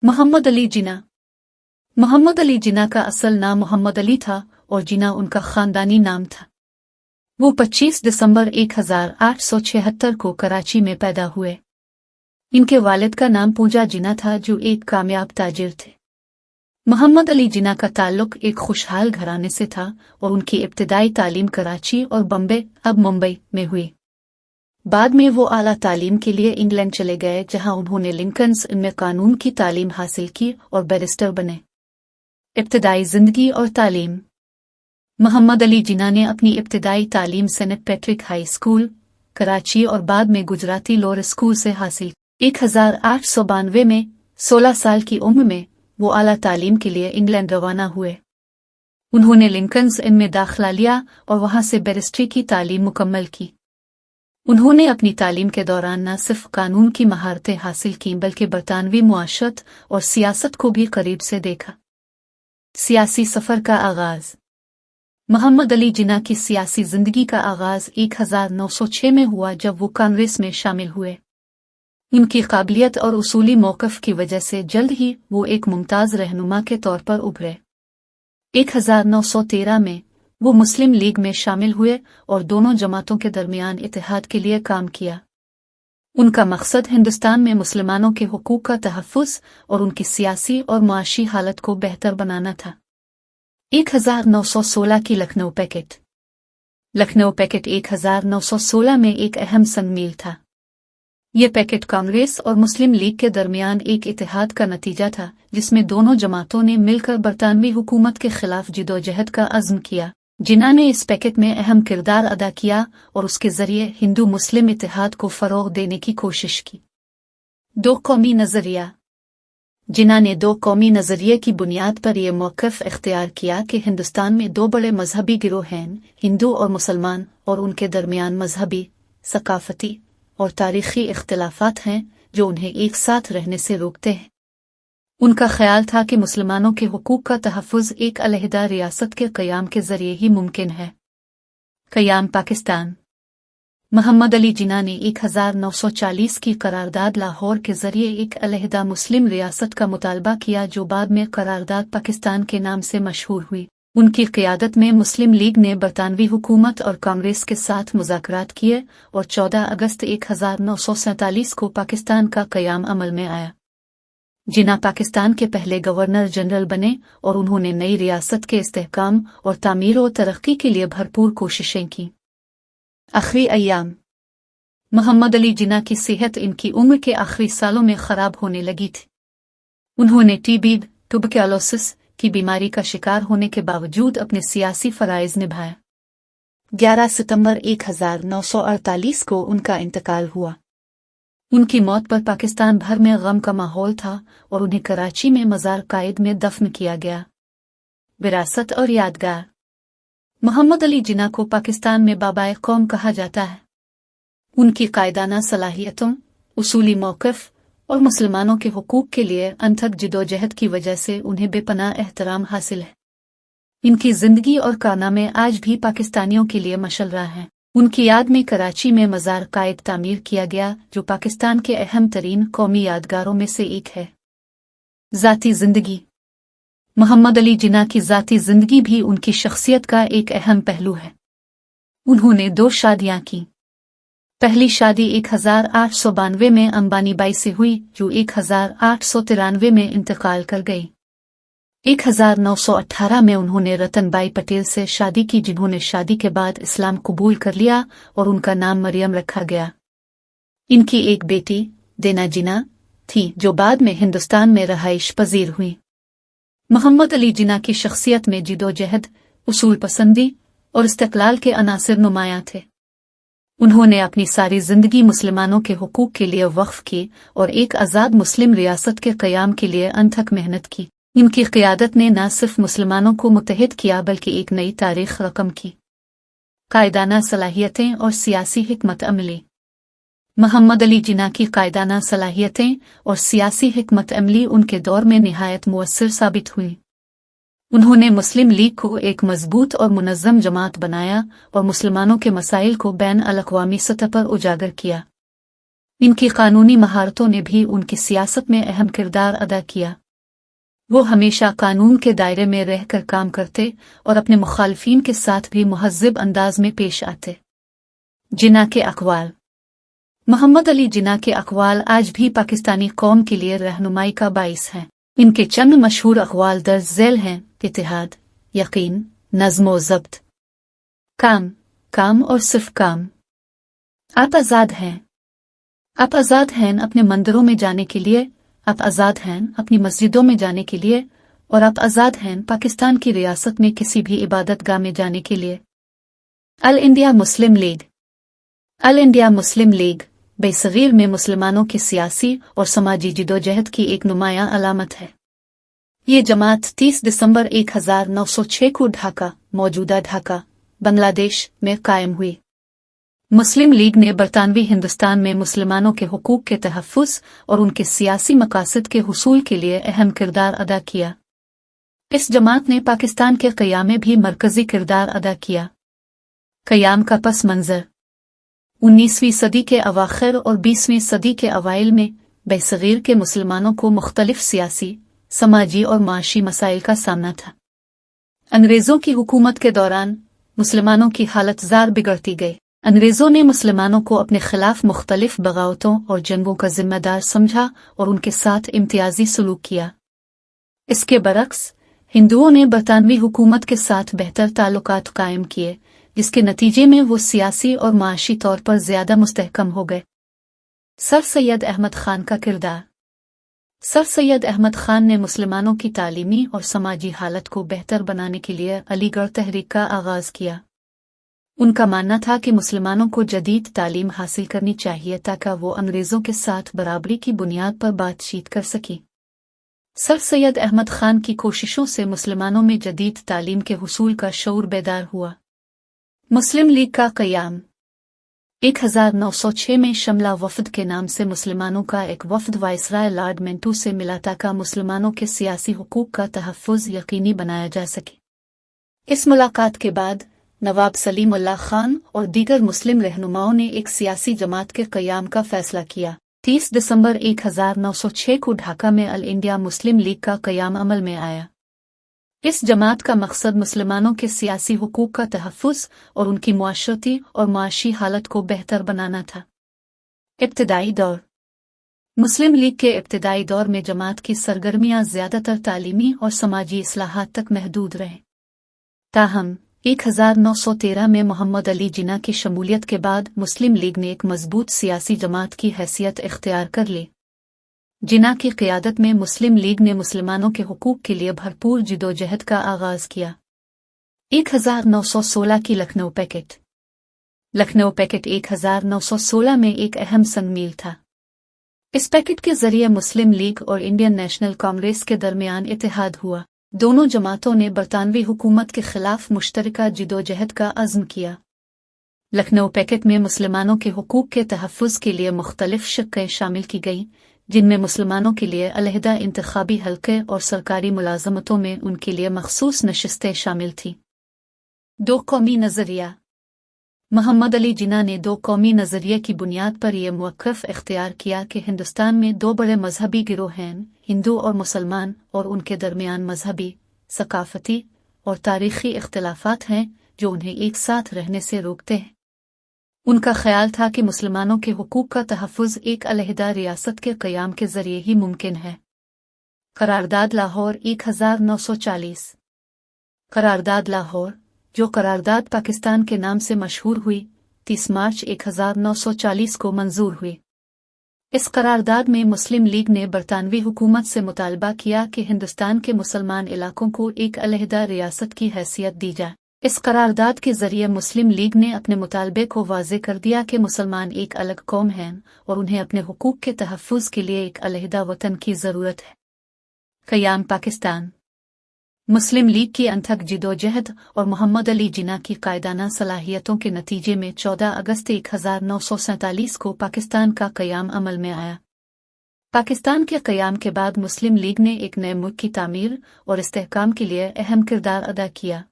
मोहम्मद अली जिन्ना। मोहम्मद अली जिन्ना का असल नाम मोहम्मद अली था और जिन्ना उनका खानदानी नाम था। वो 25 दिसंबर 1876 को कराची में पैदा हुए। इनके वालिद का नाम पूजा जिन्ना था जो एक कामयाब ताजिर थे। मोहम्मद अली जिन्ना का ताल्लुक एक खुशहाल घराने से था और उनकी इब्तिदाई तालीम कराची और बम्बे अब मुंबई में हुई। बाद में वो आला तालीम के लिए इंग्लैंड चले गए जहां उन्होंने लिंकन्स में कानून की तालीम हासिल की और बैरिस्टर बने। इब्तिदाई जिंदगी और तालीम। मोहम्मद अली जिन्ना ने अपनी इब्तिदाई तालीम Saint Patrick High School Karachi और बाद में गुजराती लोअर स्कूल से हासिल। 1892 में 16 साल की उम्र में वो आला तालीम के लिए इंग्लैंड रवाना हुए। उन्होंने लिंकन्स इन में दाखिला लिया और वहां से बैरिस्ट्री की तालीम मुकम्मल की। उन्होंने अपनी तालीम के दौरान न सिर्फ कानून की महारतें हासिल कीं बल्कि बरतानवी मुआशरत और सियासत को भी करीब से देखा। सियासी सफ़र का आगाज़। मोहम्मद अली जिन्ना की सियासी जिंदगी का आगाज़ 1906 में हुआ जब वो कांग्रेस में शामिल हुए। उनकी काबिलियत और उसूली मौक़िफ़ की वजह से जल्द ही वो एक मुमताज़ रहनुमा के तौर पर उभरे। 1913 में वो मुस्लिम लीग में शामिल हुए और दोनों जमातों के दरमियान इत्तेहाद के लिए काम किया। उनका मकसद हिंदुस्तान में मुसलमानों के हुकूक का तहफ़्फ़ुज़ और उनकी सियासी और माशी हालत को बेहतर बनाना था। 1916 की लखनऊ पैकेट। लखनऊ पैकेट 1916 में एक अहम संग-मील था। ये पैकेट कांग्रेस और मुस्लिम लीग के दरमियान एक इत्तेहाद का नतीजा था जिसमें दोनों जमातों ने मिलकर बरतानवी हुकूमत के खिलाफ जिदोजहद का अज़्म किया। जिन्ना ने इस पैकेट में अहम किरदार अदा किया और उसके जरिए हिंदू मुस्लिम इत्तेहाद को फ़रोग़ देने की कोशिश की। दो कौमी नज़रिया। जिन्ना ने दो कौमी नज़रिए की बुनियाद पर यह मौक़िफ़ इख्तियार किया कि हिंदुस्तान में दो बड़े मजहबी गिरोह हैं, हिंदू और मुसलमान, और उनके दरमियान मजहबी, सकाफ़ती और तारीख़ी इख्तिलाफ़ात हैं जो उन्हें एक साथ रहने से रोकते हैं। उनका ख्याल था कि मुसलमानों के हुकूक का तहफ़्फ़ुज़ एक अलहदा रियासत के क़याम के ज़रिए ही मुमकिन है। क़याम पाकिस्तान। मोहम्मद अली जिन्ना ने 1940 की करारदाद लाहौर के ज़रिए एक अलहदा मुस्लिम रियासत का मुतालबा किया जो बाद में करारदाद पाकिस्तान के नाम से मशहूर हुई। उनकी क़ियादत में मुस्लिम लीग ने बरतानवी हुकूमत और कांग्रेस के साथ मुज़ाकरात किए और 14 अगस्त 1947 को पाकिस्तान का क़याम अमल में आया। जिन्ना पाकिस्तान के पहले गवर्नर जनरल बने और उन्होंने नई रियासत के इस्तेहकाम और तामीर और तरक्की के लिए भरपूर कोशिशें की। आखिरी अय्याम। मोहम्मद अली जिन्ना की सेहत इनकी उम्र के आखिरी सालों में ख़राब होने लगी थी। उन्होंने टीबी ट्यूबरक्लोसिस की बीमारी का शिकार होने के बावजूद अपने सियासी फ़राइज़ निभाया। 11 सितंबर 1948 को उनका इंतकाल हुआ। उनकी मौत पर पाकिस्तान भर में गम का माहौल था और उन्हें कराची में मज़ार कायद में दफन किया गया। विरासत और यादगार। मोहम्मद अली जिन्ना को पाकिस्तान में बाबाए कौम कहा जाता है। उनकी कायदाना सलाहियतों, उसूली मौक़िफ़ और मुसलमानों के हुकूक के लिए अनथक जिदोजहद की वजह से उन्हें बेपनाह एहतराम हासिल है। इनकी ज़िंदगी और कारनामे आज भी पाकिस्तानियों के लिए मशअला हैं। उनकी याद में कराची में मज़ार कायद तामीर किया गया जो पाकिस्तान के अहम तरीन कौमी यादगारों में से एक है। ज़ाती ज़िंदगी। मोहम्मद अली जिन्ना की ज़ाती ज़िंदगी भी उनकी शख्सियत का एक अहम पहलू है। उन्होंने 2 शादियां की। पहली शादी 1892 में अंबानी बाई से हुई जो 1893 में इंतकाल कर गई। 1918 में उन्होंने रतनबाई पटेल से शादी की जिन्होंने शादी के बाद इस्लाम कबूल कर लिया और उनका नाम मरियम रखा गया। इनकी एक बेटी देना जिन्ना थी जो बाद में हिंदुस्तान में रहाइश पजीर हुई। मोहम्मद अली जिन्ना की शख्सियत में जिदोजहद, उसूल पसंदी और इस्तिक़लाल के अनासिर नुमायां थे। उन्होंने अपनी सारी ज़िंदगी मुसलमानों के हुकूक के लिए वक्फ की और एक आज़ाद मुस्लिम रियासत के क़याम के लिए अनथक मेहनत की। इनकी क़ियादत ने न सिर्फ मुसलमानों को मुत्तहिद किया बल्कि एक नई तारीख़ रकम की। कायदाना सलाहियतें और सियासी हिकमत अमली। मोहम्मद अली जिन्ना की कायदाना सलाहियतें और सियासी हिकमत अमली उनके दौर में निहायत मुअस्सिर साबित हुई। उन्होंने मुस्लिम लीग को एक मजबूत और मुनज़्ज़म जमात बनाया और मुसलमानों के मसाइल को बैन अल-अक़वामी सतह पर उजागर किया। इनकी कानूनी महारतों ने भी उनकी सियासत में अहम किरदार अदा किया। वो हमेशा कानून के दायरे में रहकर काम करते और अपने मुखालफीन के साथ भी मुहज़्ज़ब अंदाज में पेश आते। जिन्ना के अक़वाल। मोहम्मद अली जिन्ना के अक़वाल आज भी पाकिस्तानी कौम के लिए रहनुमाई का बाइस हैं। इनके चंद मशहूर अक़वाल दर्ज झैल हैं: इत्तेहाद, यकीन, नज़्म व ज़ब्त, काम, काम और सिर्फ काम। आप आज़ाद हैं। आप आज़ाद हैं अपने मंदिरों में जाने के लिए, आप आज़ाद हैं अपनी मस्जिदों में जाने के लिए, और आप आज़ाद हैं पाकिस्तान की रियासत में किसी भी इबादतगाह में जाने के लिए। All India Muslim League. All India Muslim League बेसगीर में मुसलमानों की सियासी और समाजी जिदोजहद की एक नुमायां अलामत है। ये जमात 30 दिसंबर 1906 को ढाका, मौजूदा ढाका, बांग्लादेश में कायम हुई। मुस्लिम लीग ने बरतानवी हिंदुस्तान में मुसलमानों के हुकूक के तहफ़्फ़ुज़ और उनके सियासी मकासद के हुसूल के लिए अहम किरदार अदा किया। इस जमात ने पाकिस्तान के क़याम में भी मरकज़ी किरदार अदा किया। क़याम का पस मंज़र 19वीं सदी के अवाख़िर और 20वीं सदी के अवाइल में बेसगीर के मुसलमानों को मुख्तलिफ सियासी, समाजी और माशी मसाइल का सामना था। अंग्रेज़ों की हुकूमत के दौरान मुसलमानों की हालत ज़ार बिगड़ती गई। अंग्रेज़ों ने मुसलमानों को अपने खिलाफ मुख्तलिफ बगावतों और जंगों का जिम्मेदार समझा और उनके साथ इम्तियाजी सलूक किया। इसके बरक्स हिंदुओं ने बरतानवी हुकूमत के साथ बेहतर ताल्लुकात कायम किए, जिसके नतीजे में वो सियासी और माशी तौर पर ज़्यादा मुस्तहकम हो गए। सर सैयद अहमद ख़ान का किरदार। सर सैयद अहमद ख़ान ने मुसलमानों की तालीमी और समाजी हालत को बेहतर बनाने के लिए अलीगढ़ तहरीक का आगाज़ किया। उनका मानना था कि मुसलमानों को जदीद तालीम हासिल करनी चाहिए ताकि वो अंग्रेज़ों के साथ बराबरी की बुनियाद पर बातचीत कर सकें। सर सैयद अहमद ख़ान की कोशिशों से मुसलमानों में जदीद तालीम के हुसूल का शऊर बेदार हुआ। मुस्लिम लीग का क़याम। 1906 में शमला वफ़द के नाम से मुसलमानों का एक वफ़द वाइसराय लॉर्ड मेंटू से मिला ताकि मुसलमानों के सियासी हुकूक का तहफ़्फ़ुज़ यकीनी बनाया जा सके। इस मुलाकात के बाद नवाब सलीमुल्लाह खान और दीगर मुस्लिम रहनुमाओं ने एक सियासी जमात के क़याम का फ़ैसला किया। 30 दिसंबर 1906 को ढाका में अल इंडिया मुस्लिम लीग का क़याम अमल में आया। इस जमात का मकसद मुसलमानों के सियासी हुकूक का तहफ़्फ़ुज़ और उनकी मुआशरती और माशी हालत को बेहतर बनाना था। इब्तिदाई दौर। मुस्लिम लीग के इब्तिदाई दौर में जमात की सरगर्मियाँ ज़्यादातर तालीमी और समाजी इस्लाहात तक महदूद रहे। ताहम 1913 में मोहम्मद अली जिन्ना की शमूलियत के बाद मुस्लिम लीग ने एक मजबूत सियासी जमात की हैसियत इख्तियार कर ली। जिन्ना की क़यादत में मुस्लिम लीग ने मुसलमानों के हुकूक के लिए भरपूर जिदोजहद का आगाज़ किया। 1916 की लखनऊ पैकेट। लखनऊ पैकेट 1916 में एक अहम संग-मील था। इस पैकेट के ज़रिए मुस्लिम लीग और इंडियन नेशनल कांग्रेस के दरमियान इत्तेहाद हुआ। दोनों जमातों ने बरतानवी हुकूमत के खिलाफ मुश्तरका जिदोजहद का अज़्म किया। लखनऊ पैकेट में मुसलमानों के हुकूक के तहफ़्फ़ुज़ के लिए मुख्तलिफ शिक़्क़ें शामिल की गईं, जिनमें मुसलमानों के लिए अलहदा इंतखाबी हल्के और सरकारी मुलाज़मतों में उनके लिए मखसूस नशिस्तें शामिल थीं। दो कौमी नज़रिया। मोहम्मद अली जिन्ना ने दो कौमी नज़रिए की बुनियाद पर यह मौक़िफ़ इख्तियार किया कि हिंदुस्तान में दो बड़े मजहबी गिरोह हैं, हिंदू और मुसलमान, और उनके दरमियान मजहबी, सकाफ़ती और तारीख़ी इख्तिलाफ़ात हैं जो उन्हें एक साथ रहने से रोकते हैं। उनका ख्याल था कि मुसलमानों के हुकूक का तहफ़्फ़ुज़ एक अलहदा रियासत के क़याम के ज़रिए ही मुमकिन है। करारदाद लाहौर 1940। करारदाद लाहौर, जो करारदाद पाकिस्तान के नाम से मशहूर हुई, 30 मार्च 1940 को मंजूर हुई। इस करारदाद में मुस्लिम लीग ने बरतानवी हुकूमत से मुतालबा किया कि हिंदुस्तान के मुसलमान इलाकों को एक अलहदा रियासत की हैसियत दी जाए। इस करारदाद के ज़रिए मुस्लिम लीग ने अपने मुतालबे को वाज़े कर दिया कि मुसलमान एक अलग कौम हैं और उन्हें अपने हुकूक के तहफ़्फ़ुज़ के लिए एक अलहदा वतन की ज़रूरत है। क़याम पाकिस्तान। मुस्लिम लीग की अनथक जिदोजहद और मोहम्मद अली जिन्ना की कायदाना सलाहियतों के नतीजे में 14 अगस्त 1947 को पाकिस्तान का क़याम अमल में आया। पाकिस्तान के क़याम के बाद मुस्लिम लीग ने एक नए मुल्क की तामीर और इस्तेहकाम के लिए अहम किरदार अदा किया।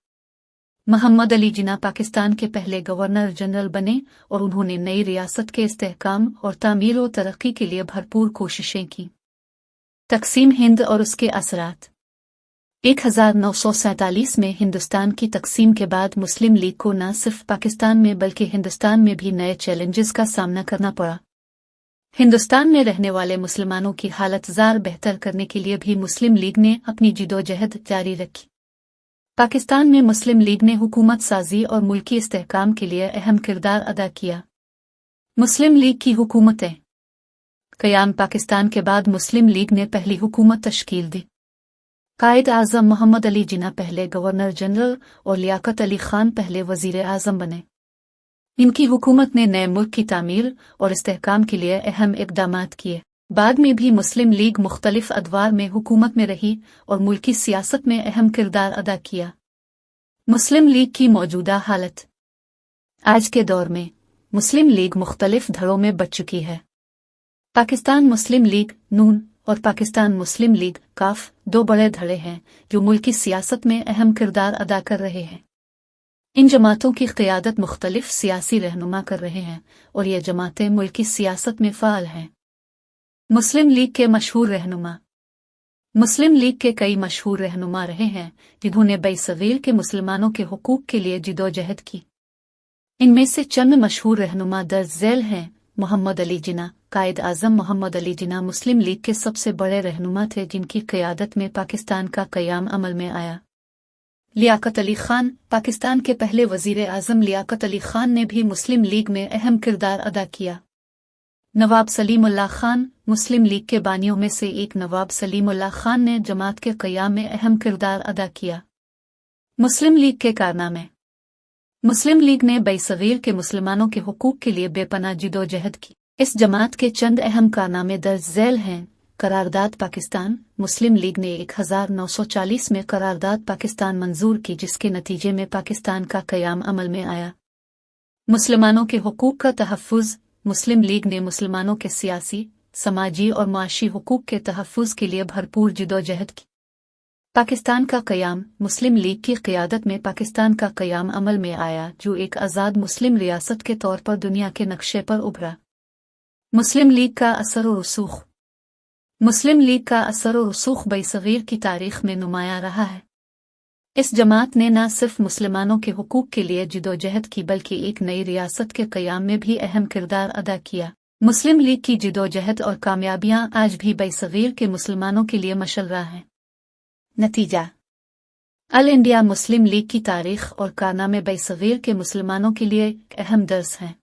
मोहम्मद अली जिन्ना पाकिस्तान के पहले गवर्नर जनरल बने और उन्होंने नई रियासत के इस्तेहकाम और तामीर और तरक्की के लिए भरपूर कोशिशें की। तकसीम हिंद और उसके असरात। 1947 में हिंदुस्तान की तकसीम के बाद मुस्लिम लीग को न सिर्फ पाकिस्तान में बल्कि हिंदुस्तान में भी नए चैलेंजेस का सामना करना पड़ा। हिंदुस्तान में रहने वाले मुसलमानों की हालत ज़ार बेहतर करने के लिए भी मुस्लिम लीग ने अपनी जिदोजहद जारी रखी। पाकिस्तान में मुस्लिम लीग ने हुकूमत साजी और मुल्की इस्तेहकाम के लिए अहम किरदार अदा किया। मुस्लिम लीग की हुकूमतें क़याम। पाकिस्तान के बाद मुस्लिम लीग ने पहली हुकूमत तश्कील दी। कायद आज़म मोहम्मद अली जिन्ना पहले गवर्नर जनरल और लियाकत अली खान पहले वज़ीर आज़म बने। इनकी हुकूमत ने नए मुल्क की तामीर और इस्तेहकाम के लिए अहम इक़दामात किए। बाद में भी मुस्लिम लीग मुख्तलिफ अदवार में हुकूमत में रही और मुल्की सियासत में अहम किरदार अदा किया। मुस्लिम लीग की मौजूदा हालत। आज के दौर में मुस्लिम लीग मुख्तलिफ धड़ों में बँट चुकी है। पाकिस्तान मुस्लिम लीग नून और पाकिस्तान मुस्लिम लीग काफ दो बड़े धड़े हैं जो मुल्की सियासत में अहम किरदार अदा कर रहे हैं। इन जमातों की क़यादत मुख्तलिफ सियासी रहनुमा कर रहे हैं और ये जमातें मुल्की सियासत में फ़ाल हैं। मुस्लिम लीग के मशहूर रहनुमा। मुस्लिम लीग के कई मशहूर रहनुमा रहे हैं जिन्होंने बरसग़ीर के मुसलमानों के हुकूक के लिए जिदोजहद की। इनमें से चंद मशहूर रहनुमा दर्ज झैल हैं। मोहम्मद अली जिन्ना। कायद आज़म मोहम्मद अली जिन्ना मुस्लिम लीग के सबसे बड़े रहनुमा थे जिनकी क़यादत में पाकिस्तान का क़याम अमल में आया। लियाकत अली खान। पाकिस्तान के पहले वज़ीर आज़म लियाकत अली खान ने भी मुस्लिम लीग में अहम किरदार अदा किया। नवाब सलीमुल्लाह खान। मुस्लिम लीग के बानियों में से एक नवाब सलीमुल्लाह खान ने जमात के क़याम में अहम किरदार अदा किया। मुस्लिम लीग के कारनामे। मुस्लिम लीग ने बरसग़ीर के मुसलमानों के हुकूक के लिए बेपनाह जिदोजहद की। इस जमात के चंद अहम कारनामे दर्ज झैल हैं। करारदाद पाकिस्तान। मुस्लिम लीग ने 1940 में करारदाद पाकिस्तान मंजूर की जिसके नतीजे में पाकिस्तान का क़याम अमल में आया। मुसलमानों के हुकूक का तहफ़्फ़ुज़। मुस्लिम लीग ने मुसलमानों के सियासी, समाजी और माशी हुकूक के तहफ़्फ़ुज़ के लिए भरपूर जिदोजहद की। पाकिस्तान का क़याम। मुस्लिम लीग की क़यादत में पाकिस्तान का क़याम अमल में आया जो एक आज़ाद मुस्लिम रियासत के तौर पर दुनिया के नक्शे पर उभरा। मुस्लिम लीग का असर और रसूख़। मुस्लिम लीग का असर और रसूख़ बरसग़ीर की तारीख़ में नुमायां रहा है। इस जमात ने न सिर्फ मुसलमानों के हुकूक के लिए जिदोजहद की बल्कि एक नई रियासत के क़याम में भी अहम किरदार अदा किया। मुस्लिम लीग की जिदोजहद और कामयाबियाँ आज भी बरसग़ीर के मुसलमानों के लिए मशर्रा हैं। नतीजा। अल इंडिया मुस्लिम लीग की तारीख़ और कारनामे बरसग़ीर के मुसलमानों के लिए एक अहम दर्स हैं।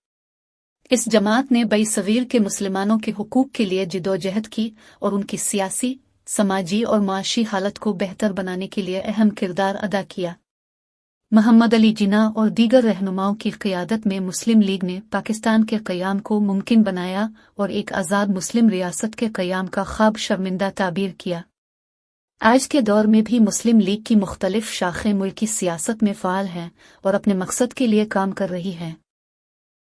इस जमात ने बरसग़ीर के मुसलमानों के हुकूक के लिए जिदोजहद की और उनकी सियासी, समाजी और माशी हालत को बेहतर बनाने के लिए अहम किरदार अदा किया। मोहम्मद अली जिन्ना और दीगर रहनुमाओं की क़यादत में मुस्लिम लीग ने पाकिस्तान के क़याम को मुमकिन बनाया और एक आज़ाद मुस्लिम रियासत के क़याम का ख्वाब शर्मिंदा ताबीर किया। आज के दौर में भी मुस्लिम लीग की मुख्तलिफ शाखें मुल्की सियासत में फ़ाल हैं और अपने मकसद के लिए काम कर रही हैं।